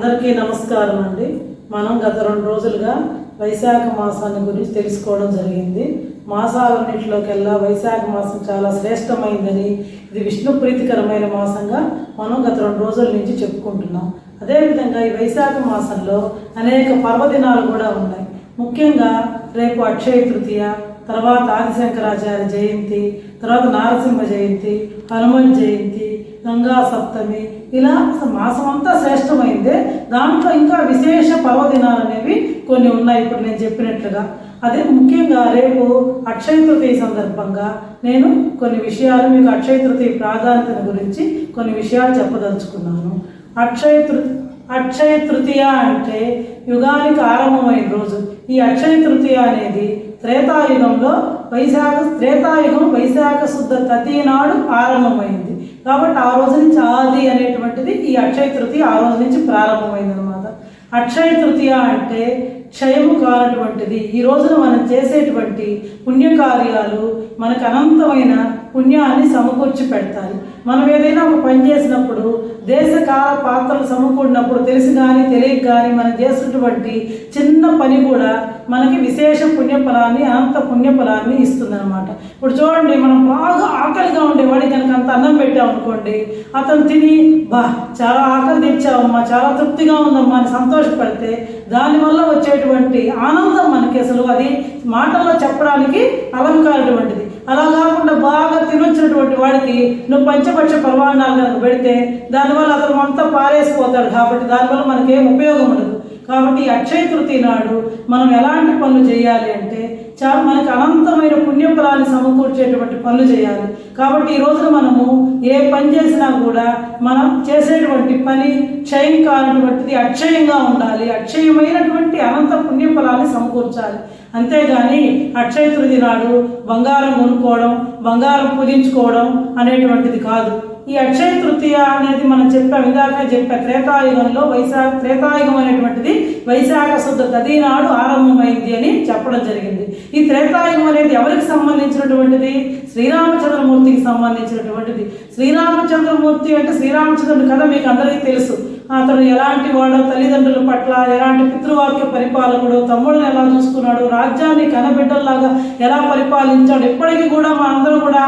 అందరికీ నమస్కారం అండి. మనం గత 2 రోజులుగా వైశాఖ మాసాన్ని గురించి తెలుసుకోవడం జరిగింది. మాసాలన్నింటిలోకెల్లా వైశాఖ మాసం చాలా శ్రేష్టమైందని, ఇది విష్ణు ప్రీతికరమైన మాసంగా మనం గత 2 రోజుల నుంచి చెప్పుకుంటున్నాం. అదేవిధంగా ఈ వైశాఖ మాసంలో అనేక పర్వదినాలు కూడా ఉన్నాయి. ముఖ్యంగా రేపు అక్షయ తృతీయ, తర్వాత ఆదిశంకరాచార్య జయంతి, తర్వాత నారసింహ జయంతి, హనుమన్ జయంతి, గంగా సప్తమి, ఇలా మాసం అంతా శ్రేష్టమైందే. దాంట్లో ఇంకా విశేష పర్వదినాలు అనేవి కొన్ని ఉన్నాయి ఇప్పుడు నేను చెప్పినట్లుగా. అదే ముఖ్యంగా రేపు అక్షయ తృతీయ సందర్భంగా నేను కొన్ని విషయాలు మీకు అక్షయ తృతీయ ప్రాధాన్యత గురించి కొన్ని విషయాలు చెప్పదలుచుకున్నాను. అక్షయ తృతీయ అంటే యుగానికి ఆరంభమైన రోజు. ఈ అక్షయ తృతీయ అనేది త్రేతాయుగంలో త్రేతాయుగం వైశాఖ శుద్ధ తది నాడు ఆరంభమైంది. కాబట్టి ఆ రోజు నుంచి ఆది అనేటువంటిది ఈ అక్షయ తృతీయ ఆ రోజు నుంచి ప్రారంభమైంది అనమాట. అక్షయ తృతీయ అంటే క్షయము కానటువంటిది. ఈ రోజున మనం చేసేటువంటి పుణ్యకార్యాలు మనకు అనంతమైన పుణ్యాన్ని సమకూర్చి పెడతాయి. మనం ఏదైనా ఒక పని చేసినప్పుడు దేశకాల పాత్రలు సమకూడినప్పుడు తెలిసి కానీ తెలియక కానీ మనం చేసినటువంటి చిన్న పని కూడా మనకి విశేష పుణ్యఫలాన్ని, అనంత పుణ్యఫలాన్ని ఇస్తుందన్నమాట. ఇప్పుడు చూడండి, మనం బాగా ఆకలిగా ఉండేవాడికి కనుక అంత అన్నం పెట్టామనుకోండి, అతను తిని చాలా ఆకలి తెచ్చావమ్మా, చాలా తృప్తిగా ఉందమ్మా అని సంతోషపడితే దానివల్ల వచ్చేటువంటి ఆనందం మనకి అసలు అది మాటల్లో చెప్పడానికి అలంకారటువంటిది. అలా కాకుండా బాగా తినొచ్చినటువంటి వాడికి నువ్వు పంచపక్ష పర్వాణాలు కనుక పెడితే దానివల్ల అతను అంతా పారేసిపోతాడు. కాబట్టి దానివల్ల మనకేం ఉపయోగం ఉండదు. కాబట్టి అక్షయ తృతీయ నాడు మనం ఎలాంటి పనులు చేయాలి అంటే మనకు అనంతమైన పుణ్యఫలాన్ని సమకూర్చేటువంటి పనులు చేయాలి. కాబట్టి ఈ రోజున మనము ఏ పని చేసినా కూడా మనం చేసేటువంటి పని క్షయం కానటువంటిది అక్షయంగా ఉండాలి. అక్షయమైనటువంటి అనంత పుణ్యఫలాన్ని సమకూర్చాలి. అంతేగాని అక్షయ తృతీయ నాడు బంగారం కొనుక్కోవడం, బంగారం పూజించుకోవడం అనేటువంటిది కాదు. ఈ అక్షయ తృతీయ అనేది మనం ఇందాక త్రేతాయుగంలో త్రేతాయుగం అనేటువంటిది వైశాఖ శుద్ధ తది నాడు ఆరంభమైంది అని చెప్పడం జరిగింది. ఈ త్రేతాయుగం అనేది ఎవరికి సంబంధించినటువంటిది? శ్రీరామచంద్రమూర్తికి సంబంధించినటువంటిది. శ్రీరామచంద్రమూర్తి అంటే శ్రీరామచంద్రుడి కథ మీకు అందరికీ తెలుసు. అతను ఎలాంటి వాడో, తల్లిదండ్రుల పట్ల ఎలాంటి పితృవాక్య పరిపాలకుడు, తమ్ముడిని ఎలా చూసుకున్నాడు, రాజ్యాన్ని కనబిడ్డల్లాగా ఎలా పరిపాలించాడు. ఎప్పటికీ కూడా మనందరం కూడా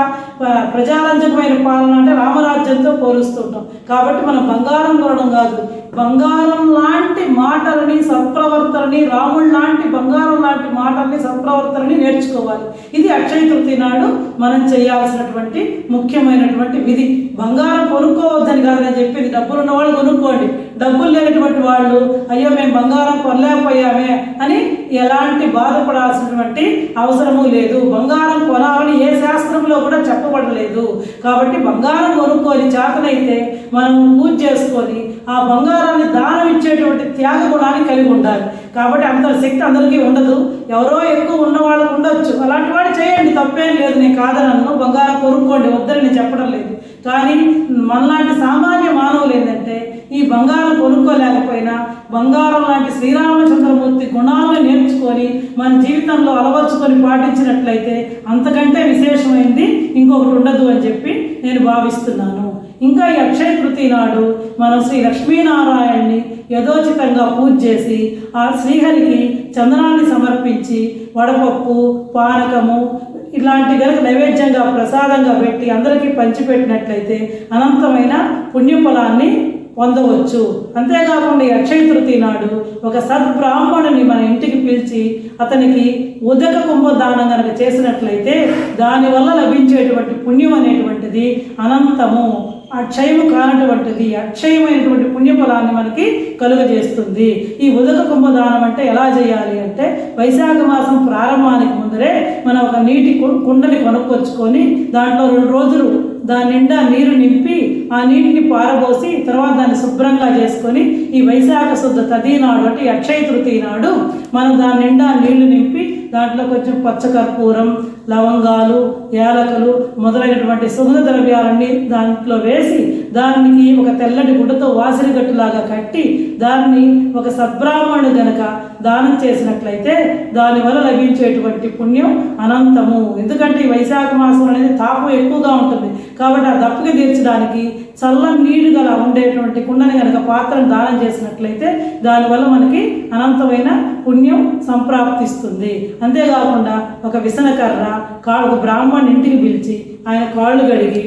ప్రజారంజకమైన పాలన అంటే రామరాజ్యంతో పోలుస్తుంటాం. కాబట్టి మనం బంగారం కొనడం కాదు, బంగారం లాంటి మాటలని, సత్ప్రవర్తనని, రాముడు లాంటి బంగారం లాంటి మాటల్ని, సత్ప్రవర్తనని నేర్చుకోవాలి. ఇది అక్షయ తృతీయ నాడు మనం చేయాల్సినటువంటి ముఖ్యమైనటువంటి విధి. బంగారం కొనుక్కోవద్దని కాదు నేను చెప్పింది. డబ్బులు ఉన్న వాళ్ళు కొనుక్కోండి, డబ్బులు లేనటువంటి వాళ్ళు అయ్యో మేము బంగారం కొనలేకపోయామే అని ఎలాంటి బాధపడాల్సినటువంటి అవసరము లేదు. బంగారం కొనాలని ఏ శాస్త్రంలో కూడా చెప్పబడలేదు. కాబట్టి బంగారం కొనుక్కొని చేతనైతే మనం పూజ చేసుకొని ఆ బంగారాన్ని దానం ఇచ్చేటువంటి త్యాగ గుణాన్ని కలిగి ఉండాలి. కాబట్టి అంత శక్తి అందరికీ ఉండదు. ఎవరో ఎక్కువ ఉన్న వాళ్ళకు ఉండొచ్చు. అలాంటి వాడు చేయండి, తప్పేం లేదు, నేను కాదనను. బంగారం కొనుక్కోండి, వద్దని నేను చెప్పడం లేదు. కానీ మనలాంటి సామాన్య మానవులు ఏంటంటే ఈ బంగారం కొనుక్కోలేకపోయినా బంగారం లాంటి శ్రీరామచంద్రమూర్తి గుణాలను నేర్చుకొని మన జీవితంలో అలవర్చుకొని పాటించినట్లయితే అంతకంటే విశేషమైంది ఇంకొకటి ఉండదు అని చెప్పి నేను భావిస్తున్నాను. ఇంకా ఈ అక్షయ తృతీయ నాడు మనం శ్రీ లక్ష్మీనారాయణని యథోచితంగా పూజ చేసి ఆ శ్రీహరికి చందనాన్ని సమర్పించి వడపప్పు, పానకము ఇలాంటి కనుక నైవేద్యంగా ప్రసాదంగా పెట్టి అందరికీ పంచిపెట్టినట్లయితే అనంతమైన పుణ్యఫలాన్ని పొందవచ్చు. అంతేకాకుండా ఈ అక్షయ తృతీయ నాడు ఒక సద్బ్రాహ్మణుని మన ఇంటికి పిలిచి అతనికి ఉదక కుంభదానం కనుక చేసినట్లయితే దానివల్ల లభించేటువంటి పుణ్యం అనేటువంటిది అనంతము, అక్షయము కానటువంటిది, అక్షయమైనటువంటి పుణ్యఫలాన్ని మనకి కలుగజేస్తుంది. ఈ ఉదక కుంభదానం అంటే ఎలా చేయాలి అంటే వైశాఖ మాసం ప్రారంభానికి ముందరే మనం ఒక నీటి కుండని కొనుక్కొచ్చుకొని దాంట్లో 2 రోజులు దాని నిండా నీరు నింపి ఆ నీటిని పారబోసి తర్వాత దాన్ని శుభ్రంగా చేసుకొని ఈ వైశాఖ శుద్ధ తది నాడు అంటే అక్షయ తృతీయ నాడు మనం దాని నిండా నీళ్లు నింపి దాంట్లో కొంచెం పచ్చకర్పూరం, లవంగాలు, యాలకులు మొదలైనటువంటి సుగంధ ద్రవ్యాలన్నీ దాంట్లో వేసి దానికి ఒక తెల్లటి గుడ్డతో వాసిరిగట్టులాగా కట్టి దాన్ని ఒక సద్బ్రాహ్మణుడు గనక దానం చేసినట్లయితే దానివల్ల లభించేటువంటి పుణ్యం అనంతము. ఎందుకంటే ఈ వైశాఖ మాసం అనేది తాపం ఎక్కువగా ఉంటుంది. కాబట్టి ఆ దప్పిక తీర్చడానికి చల్లని నీరు గల ఉండేటువంటి కుండని కనుక పాత్రను దానం చేసినట్లయితే దానివల్ల మనకి అనంతమైన పుణ్యం సంప్రాప్తిస్తుంది. అంతేకాకుండా ఒక విసనకర్ర ఒక బ్రాహ్మణ్ ఇంటికి పిలిచి ఆయన కాళ్ళు కడిగి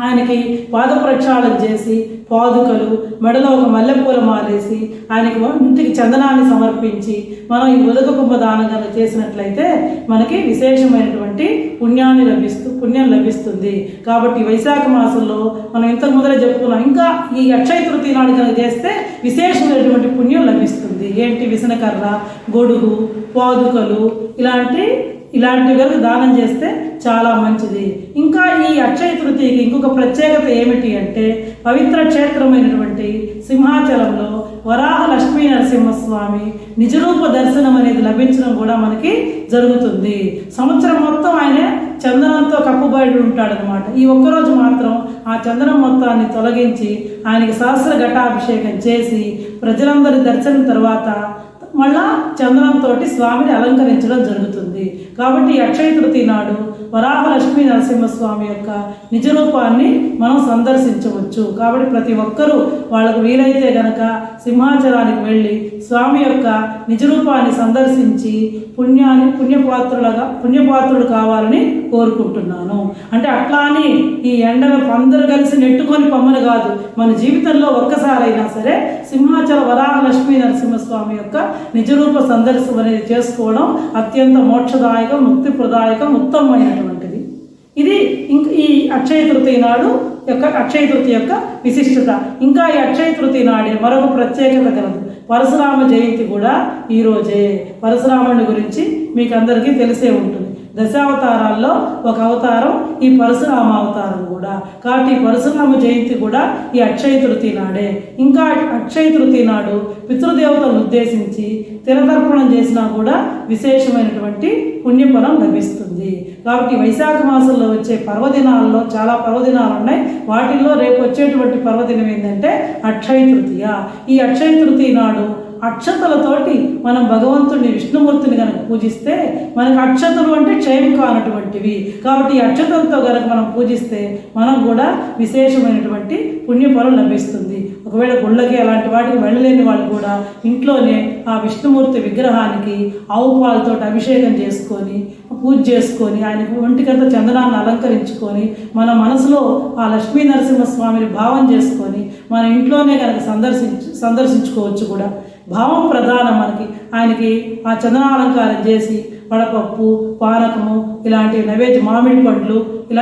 ఆయనకి పాద ప్రక్షాళన చేసి పాదుకలు మెడలో ఒక మల్లెపూల మాలేసి ఆయనకి ఇంటికి చందనాన్ని సమర్పించి మనం ఈ ఉదక కుంభదానం కనుక చేసినట్లయితే మనకి విశేషమైనటువంటి పుణ్యం లభిస్తుంది. కాబట్టి వైశాఖ మాసంలో మనం ఇంతకు మొదలే చెప్పుకున్నాం. ఇంకా ఈ అక్షయ తృతీయ నాడు కనుక చేస్తే విశేషమైనటువంటి పుణ్యం లభిస్తుంది. ఏంటి? విసనకర్ర, గొడుగు, పాదుకలు ఇలాంటివి కనుక దానం చేస్తే చాలా మంచిది. ఇంకా ఈ అక్షయ తృతీయకి ఇంకొక ప్రత్యేకత ఏమిటి అంటే పవిత్ర క్షేత్రమైనటువంటి సింహాచలంలో వరాహ లక్ష్మీ నరసింహస్వామి నిజరూప దర్శనం అనేది లభించడం కూడా మనకి జరుగుతుంది. సంవత్సరం మొత్తం ఆయన చందనంతో కప్పుబడి ఉంటాడనమాట. ఈ ఒక్కరోజు మాత్రం ఆ చందనం మొత్తాన్ని తొలగించి ఆయనకి సహస్ర ఘటాభిషేకం చేసి ప్రజలందరి దర్శనం తర్వాత మళ్ళా చందనంతో స్వామిని అలంకరించడం జరుగుతుంది. కాబట్టి అక్షయ తృతీయ నాడు వరాహ లక్ష్మీ నరసింహస్వామి యొక్క నిజరూపాన్ని మనం సందర్శించవచ్చు. కాబట్టి ప్రతి ఒక్కరూ వాళ్ళకు వీలైతే గనక సింహాచలానికి వెళ్ళి స్వామి యొక్క నిజరూపాన్ని సందర్శించి పుణ్యపాత్రుడు కావాలని కోరుకుంటున్నాను. అంటే అట్లా అని ఈ ఎండలు అందరూ కలిసి నెట్టుకొని పొమ్మని కాదు, మన జీవితంలో ఒక్కసారైనా సరే సింహాచల వరాహ లక్ష్మీ నరసింహస్వామి యొక్క నిజరూప సందర్శనం అనేది చేసుకోవడం అత్యంత మోక్షదాయకం, ముక్తిప్రదాయకం, ఉత్తమమైనటువంటిది. ఇది ఈ అక్షయ తృతీయ నాడు అక్షయ తృతీయ యొక్క విశిష్టత. ఇంకా ఈ అక్షయ తృతీయ నాడే మరొక ప్రత్యేకత కలదు. పరశురామ జయంతి కూడా ఈరోజే. పరశురాముడి గురించి మీకు అందరికీ తెలిసే ఉంటుంది. దశావతారాల్లో ఒక అవతారం ఈ పరశురామ అవతారం కూడా. కాబట్టి ఈ పరశురామ జయంతి కూడా ఈ అక్షయ తృతీయ నాడే. ఇంకా అక్షయ తృతీయ నాడు పితృదేవతలను ఉద్దేశించి తిలతర్పణం చేసినా కూడా విశేషమైనటువంటి పుణ్యఫలం లభిస్తుంది. కాబట్టి వైశాఖ మాసంలో వచ్చే పర్వదినాల్లో చాలా పర్వదినాలు ఉన్నాయి. వాటిల్లో రేపు వచ్చేటువంటి పర్వదినం ఏంటంటే అక్షయ తృతీయ. ఈ అక్షయ తృతీయ నాడు అక్షతలతోటి మనం భగవంతుడిని విష్ణుమూర్తిని కనుక పూజిస్తే మనకు అక్షతలు అంటే క్షయం కానటువంటివి. కాబట్టి ఈ అక్షతలతో కనుక మనం పూజిస్తే మనం కూడా విశేషమైనటువంటి పుణ్యఫలం లభిస్తుంది. ఒకవేళ గుళ్ళకి అలాంటి వాటికి వెళ్ళలేని వాళ్ళు కూడా ఇంట్లోనే ఆ విష్ణుమూర్తి విగ్రహానికి ఆవు పాలతో అభిషేకం చేసుకొని పూజ చేసుకొని ఆయనకు ఒంటికంతా చందనాన్ని అలంకరించుకొని మన మనసులో ఆ లక్ష్మీ నరసింహస్వామిని భావం చేసుకొని మన ఇంట్లోనే కనుక సందర్శించుకోవచ్చు కూడా. భావం ప్రధానం మనకి. ఆయనకి ఆ చందనాలంకారం చేసి వడపప్పు, పానకము ఇలాంటి నైవేద్య మామిడి పండ్లు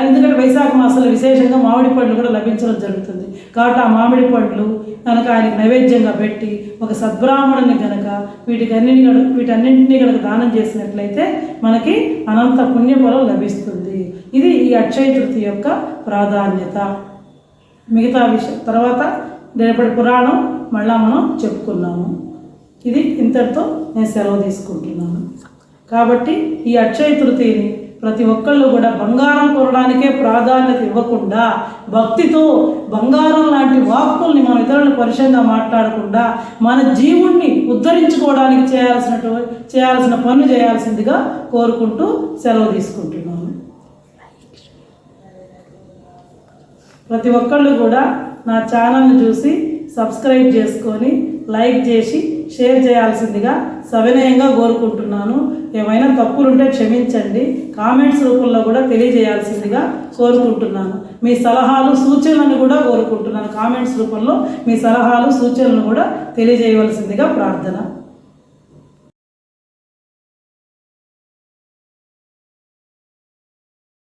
ఎందుకంటే వైశాఖ మాసంలో విశేషంగా మామిడి పండ్లు కూడా లభించడం జరుగుతుంది. కాబట్టి ఆ మామిడి పండ్లు కనుక ఆయనకి నైవేద్యంగా పెట్టి ఒక సద్బ్రాహ్మణుని కనుక వీటన్నింటినీ కనుక దానం చేసినట్లయితే మనకి అనంత పుణ్యఫలం లభిస్తుంది. ఇది ఈ అక్షయ తృతీయ యొక్క ప్రాధాన్యత. మిగతా విషయం తర్వాత రేపటి పురాణం మళ్ళా మనం చెప్పుకున్నాము. ఇది ఇంతటితో నేను సెలవు తీసుకుంటున్నాను. కాబట్టి ఈ అక్షయ తృతీయని ప్రతి ఒక్కళ్ళు కూడా బంగారం కొనడానికే ప్రాధాన్యత ఇవ్వకుండా భక్తితో బంగారం లాంటి వాక్కుల్ని మన ఇతరులను పరిచయంగా మాట్లాడకుండా మన జీవుణ్ణి ఉద్ధరించుకోవడానికి చేయాల్సిన పనులు చేయాల్సిందిగా కోరుకుంటూ సెలవు తీసుకుంటున్నాను. ప్రతి ఒక్కళ్ళు కూడా నా ఛానల్ని చూసి సబ్స్క్రైబ్ చేసుకొని లైక్ చేసి షేర్ చేయాల్సిందిగా సవినయంగా కోరుకుంటున్నాను. ఏమైనా తప్పులుంటే క్షమించండి. కామెంట్స్ రూపంలో కూడా తెలియజేయాల్సిందిగా కోరుకుంటున్నాను. మీ సలహాలు సూచనలను కూడా కోరుకుంటున్నాను. కామెంట్స్ రూపంలో మీ సలహాలు సూచనలను కూడా తెలియజేయవలసిందిగా ప్రార్థన.